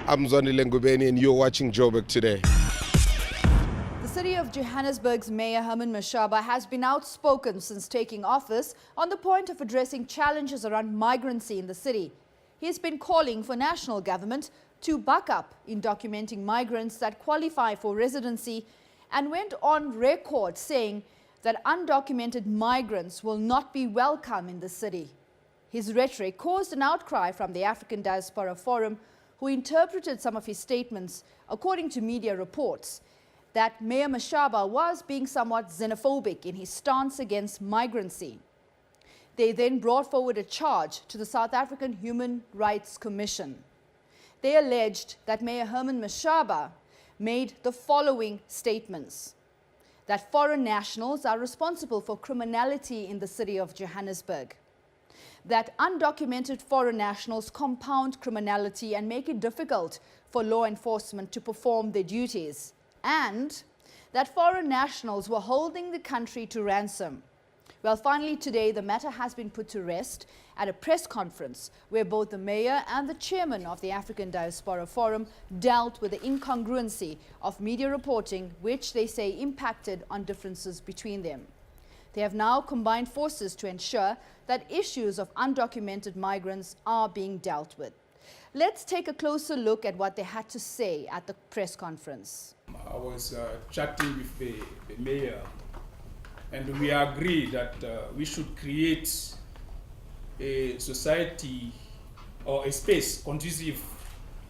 I'm Zonile Ngubeni and you're watching Joburg Today. The city of Johannesburg's Mayor Herman Mashaba has been outspoken since taking office on the point of addressing challenges around migrancy in the city. He has been calling for national government to buck up in documenting migrants that qualify for residency and went on record saying that undocumented migrants will not be welcome in the city. His rhetoric caused an outcry from the African Diaspora Forum, who interpreted some of his statements, according to media reports, that Mayor Mashaba was being somewhat xenophobic in his stance against migrancy. They then brought forward a charge to the South African Human Rights Commission. They alleged that Mayor Herman Mashaba made the following statements: that foreign nationals are responsible for criminality in the city of Johannesburg, that undocumented foreign nationals compound criminality and make it difficult for law enforcement to perform their duties, and that foreign nationals were holding the country to ransom. Well, finally today, the matter has been put to rest at a press conference where both the mayor and the chairman of the African Diaspora Forum dealt with the incongruency of media reporting, which they say impacted on differences between them. They have now combined forces to ensure that issues of undocumented migrants are being dealt with. Let's take a closer look at what they had to say at the press conference. I was chatting with the mayor, and we agreed that we should create a society or a space conducive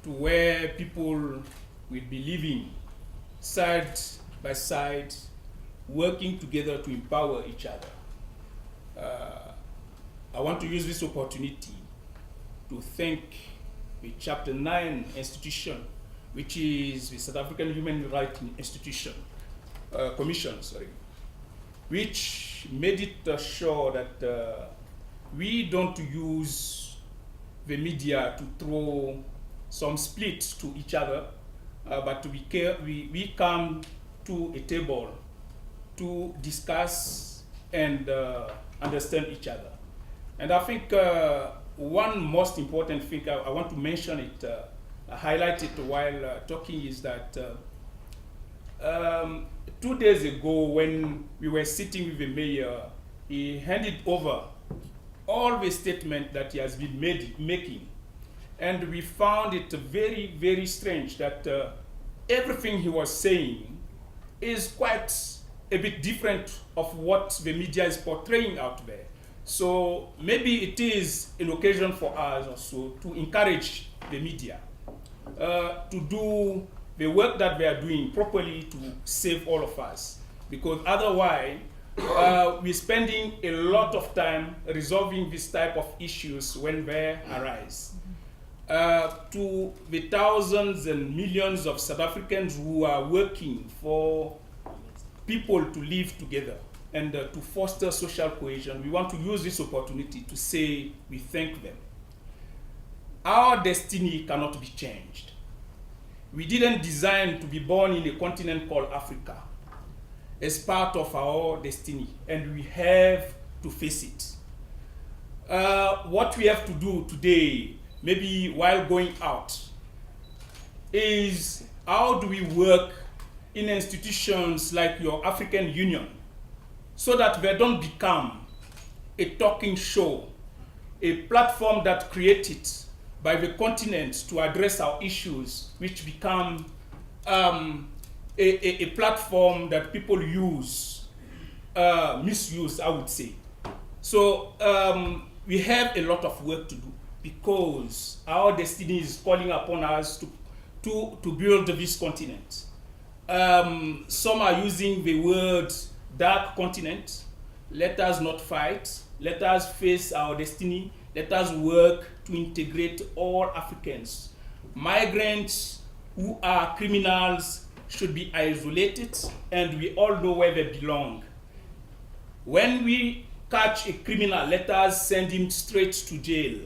to where people will be living side by side, working together to empower each other. I want to use this opportunity to thank the Chapter 9 institution, which is the South African Human Rights Commission, which made it sure that we don't use the media to throw some splits to each other, but we come to a table to discuss and understand each other. And I think one most important thing, I want to mention it, highlight it while talking, is that 2 days ago when we were sitting with the mayor, he handed over all the statement that he has been making. And we found it very, very strange that everything he was saying is quite a bit different of what the media is portraying out there. So maybe it is an occasion for us also to encourage the media to do the work that they are doing properly to save all of us. Because otherwise, we're spending a lot of time resolving this type of issues when they arise. To the thousands and millions of South Africans who are working for people to live together and to foster social cohesion, we want to use this opportunity to say we thank them. Our destiny cannot be changed. We didn't design to be born in a continent called Africa as part of our destiny, and we have to face it. What we have to do today, maybe while going out, is how do we work in institutions like your African Union so that they don't become a talking show, a platform that created by the continent to address our issues, which become a platform that people misuse, I would say. So we have a lot of work to do because our destiny is calling upon us to build this continent. Some are using the word dark continent. Let us not fight. Let us face our destiny. Let us work to integrate all Africans. Migrants who are criminals should be isolated, and we all know where they belong. When we catch a criminal, let us send him straight to jail.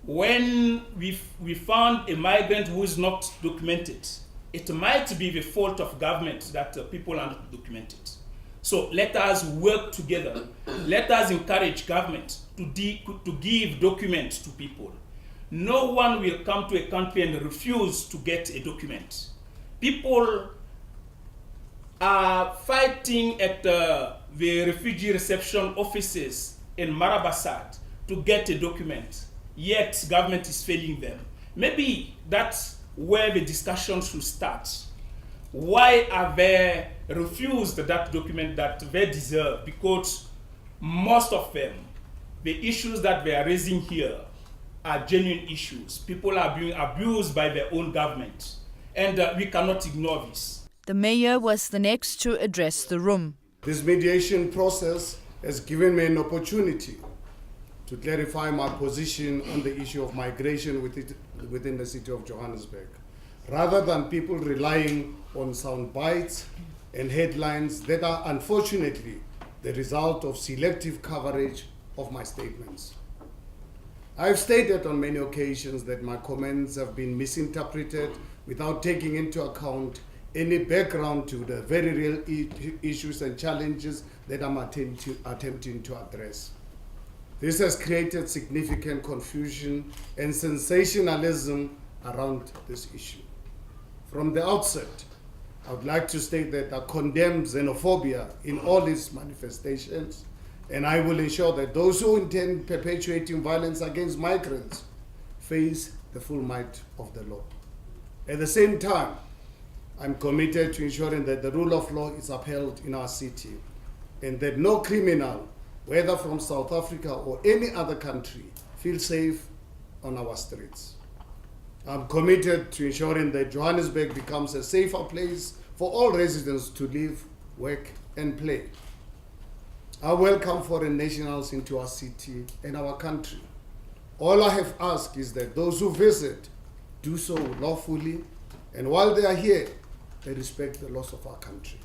When we found a migrant who is not documented, it might be the fault of government that people are not documented. So let us work together. Let us encourage government to give documents to people. No one will come to a country and refuse to get a document. People are fighting at the refugee reception offices in Marabasat to get a document, yet government is failing them. Maybe that's where the discussion should start. Why are they refused that document that they deserve? Because most of them, the issues that they are raising here are genuine issues. People are being abused by their own government, and we cannot ignore this. The mayor was the next to address the room. This mediation process has given me an opportunity to clarify my position on the issue of migration within the city of Johannesburg, rather than people relying on sound bites and headlines that are unfortunately the result of selective coverage of my statements. I've stated on many occasions that my comments have been misinterpreted without taking into account any background to the very real issues and challenges that I'm attempting to address. This has created significant confusion and sensationalism around this issue. From the outset, I would like to state that I condemn xenophobia in all its manifestations, and I will ensure that those who intend perpetuating violence against migrants face the full might of the law. At the same time, I'm committed to ensuring that the rule of law is upheld in our city and that no criminal, whether from South Africa or any other country, feels safe on our streets. I'm committed to ensuring that Johannesburg becomes a safer place for all residents to live, work, and play. I welcome foreign nationals into our city and our country. All I have asked is that those who visit do so lawfully, and while they are here, they respect the laws of our country.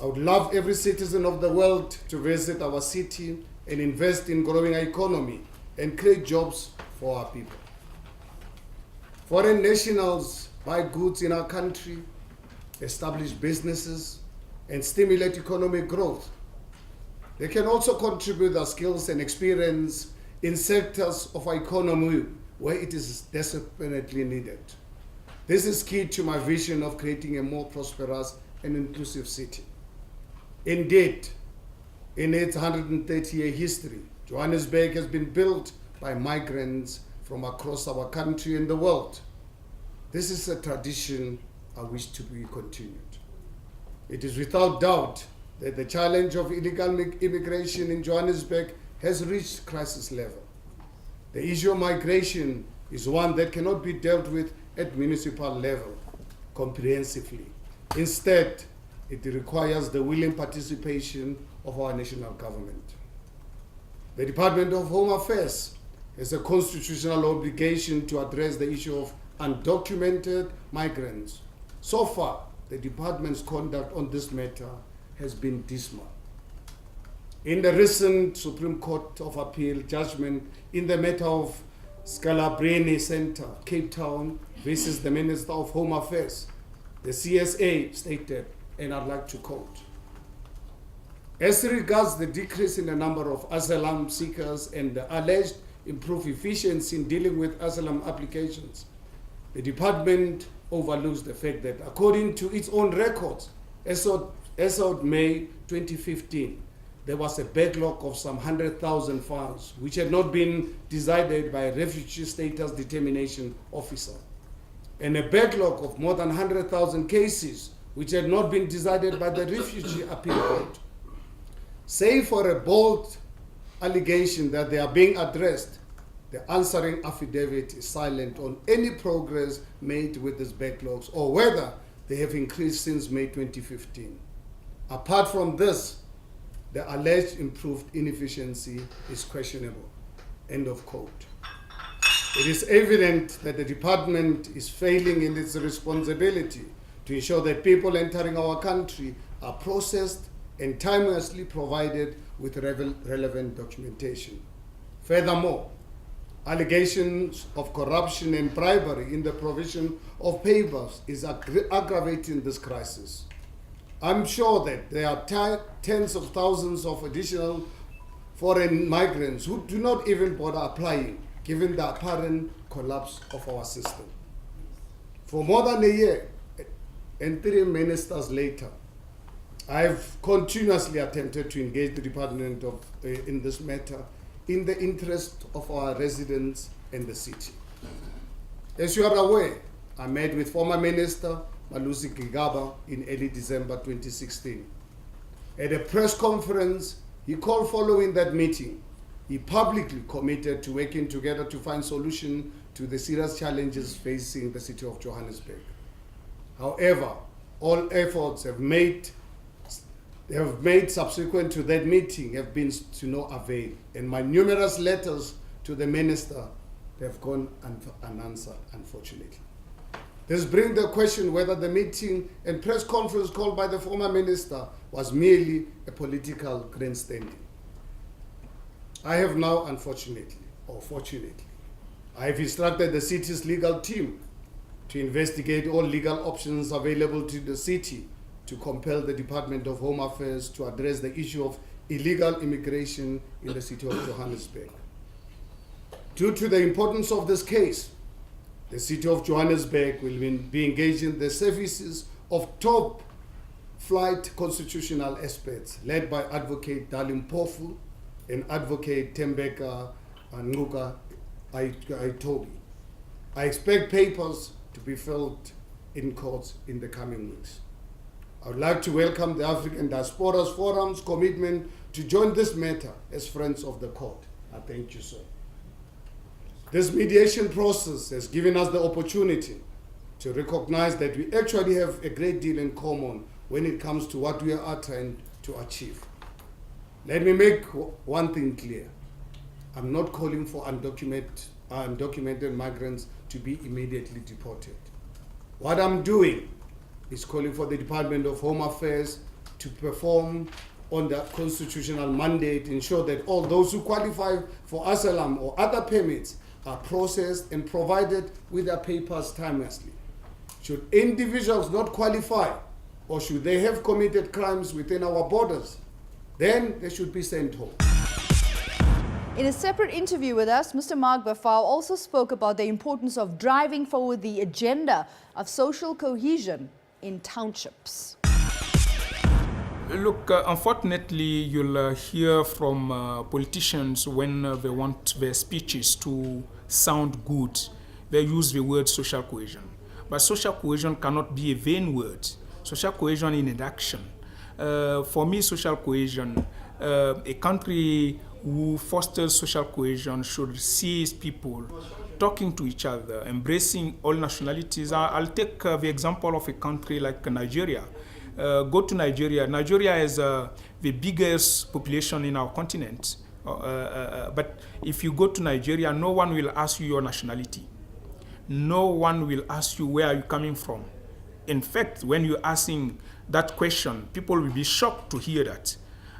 I would love every citizen of the world to visit our city and invest in growing our economy and create jobs for our people. Foreign nationals buy goods in our country, establish businesses, and stimulate economic growth. They can also contribute their skills and experience in sectors of our economy where it is desperately needed. This is key to my vision of creating a more prosperous and inclusive city. Indeed, in its 130-year history, Johannesburg has been built by migrants from across our country and the world. This is a tradition I wish to be continued. It is without doubt that the challenge of illegal immigration in Johannesburg has reached crisis level. The issue of migration is one that cannot be dealt with at municipal level comprehensively. Instead, it requires the willing participation of our national government. The Department of Home Affairs has a constitutional obligation to address the issue of undocumented migrants. So far, the department's conduct on this matter has been dismal. In the recent Supreme Court of Appeal judgment in the matter of Scalabrini Center, Cape Town, versus the Minister of Home Affairs, the CSA stated, and I'd like to quote, "As regards the decrease in the number of asylum seekers and the alleged improved efficiency in dealing with asylum applications, the department overlooks the fact that according to its own records, as of May 2015, there was a backlog of some 100,000 files which had not been decided by a refugee status determination officer, and a backlog of more than 100,000 cases which had not been decided by the refugee appeal court. Save for a bold allegation that they are being addressed, the answering affidavit is silent on any progress made with these backlogs or whether they have increased since May 2015. Apart from this, the alleged improved inefficiency is questionable." End of quote. It is evident that the department is failing in its responsibility to ensure that people entering our country are processed and timelessly provided with relevant documentation. Furthermore, allegations of corruption and bribery in the provision of papers is aggravating this crisis. I'm sure that there are tens of thousands of additional foreign migrants who do not even bother applying given the apparent collapse of our system. For more than a year, and 3 ministers later, I've continuously attempted to engage the department in this matter in the interest of our residents and the city. As you are aware, I met with former Minister Malusi Gigaba in early December 2016. At a press conference he called following that meeting, he publicly committed to working together to find solution to the serious challenges facing the city of Johannesburg. However, all efforts have made subsequent to that meeting have been to no avail, and my numerous letters to the minister have gone unanswered, unfortunately. This brings the question whether the meeting and press conference called by the former minister was merely a political grandstanding. I have now, unfortunately, or fortunately, I have instructed the city's legal team to investigate all legal options available to the city to compel the Department of Home Affairs to address the issue of illegal immigration in the city of Johannesburg. Due to the importance of this case, the city of Johannesburg will be engaging the services of top-flight constitutional experts led by Advocate Dalim Pofu and Advocate Tembeka Nguka Aitobi. I expect papers to be filed in courts in the coming weeks. I would like to welcome the African Diaspora's Forum's commitment to join this matter as friends of the court. I thank you, sir. This mediation process has given us the opportunity to recognize that we actually have a great deal in common when it comes to what we are trying to achieve. Let me make one thing clear. I'm not calling for undocumented migrants to be immediately deported. What I'm doing is calling for the Department of Home Affairs to perform on the constitutional mandate, ensure that all those who qualify for asylum or other permits are processed and provided with their papers timelessly. Should individuals not qualify, or should they have committed crimes within our borders, then they should be sent home. In a separate interview with us, Mr. Mark Bafau also spoke about the importance of driving forward the agenda of social cohesion in townships. Look, unfortunately, you'll hear from politicians when they want their speeches to sound good. They use the word social cohesion. But social cohesion cannot be a vain word. Social cohesion in action. For me, social cohesion, a country who fosters social cohesion should see its people talking to each other, embracing all nationalities. I'll take the example of a country like Nigeria. Go to Nigeria. Nigeria has the biggest population in our continent. But if you go to Nigeria, no one will ask you your nationality. No one will ask you where are you coming from. In fact, when you're asking that question, people will be shocked to hear that.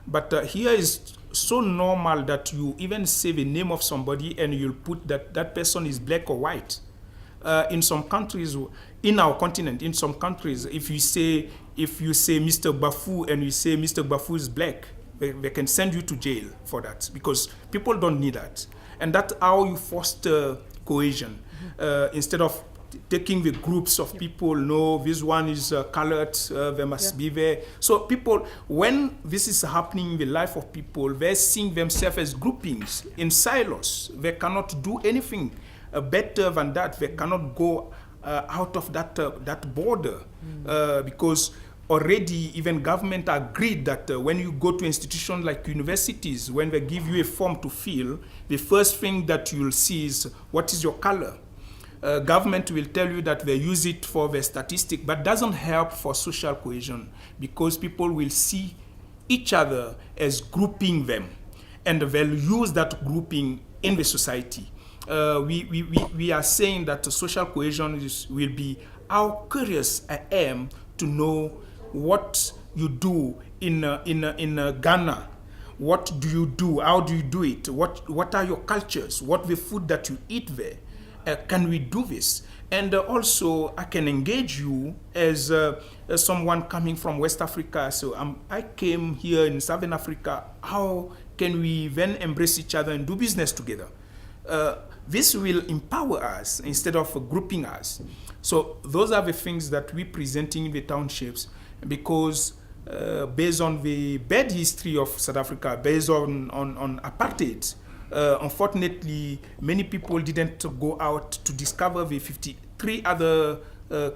But here is so normal that you even say the name of somebody and you'll put that that person is black or white. In some countries, in our continent, in some countries, if you say Mr. Bafu and you say Mr. Bafu is black, they can send you to jail for that because people don't need that. And that's how you foster cohesion. Instead of taking the groups of people, no, this one is colored, they must be there. So people, when this is happening in the life of people, they're seeing themselves as groupings in silos. They cannot do anything better than that. They cannot go out of that border because already even government agreed that when you go to institutions like universities, when they give you a form to fill, the first thing that you'll see is what is your color. Government will tell you that they use it for the statistic, but doesn't help for social cohesion because people will see each other as grouping them, and they'll use that grouping in the society. We are saying that social cohesion will be how curious I am to know what you do in Ghana. What do you do? How do you do it? What are your cultures? What the food that you eat there? Can we do this? And also, I can engage you as someone coming from West Africa. So I came here in Southern Africa. How can we then embrace each other and do business together? this will empower us instead of grouping us. So those are the things that we're presenting in the townships, because based on the bad history of South Africa, based on apartheid, unfortunately, many people didn't go out to discover the 53 other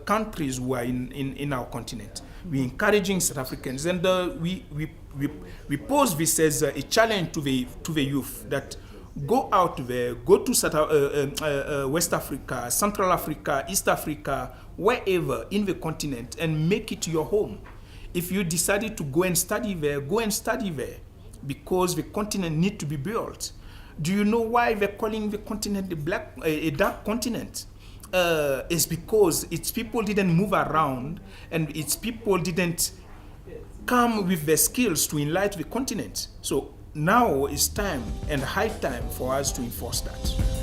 countries who are in our continent. We're encouraging South Africans, and we pose this as a challenge to the youth, that go out there, go to West Africa, Central Africa, East Africa, wherever in the continent, and make it your home. If you decided to go and study there, go and study there, because the continent needs to be built. Do you know why they're calling the continent a dark continent? It's because its people didn't move around, and its people didn't come with the skills to enlighten the continent. So now it's time and high time for us to enforce that.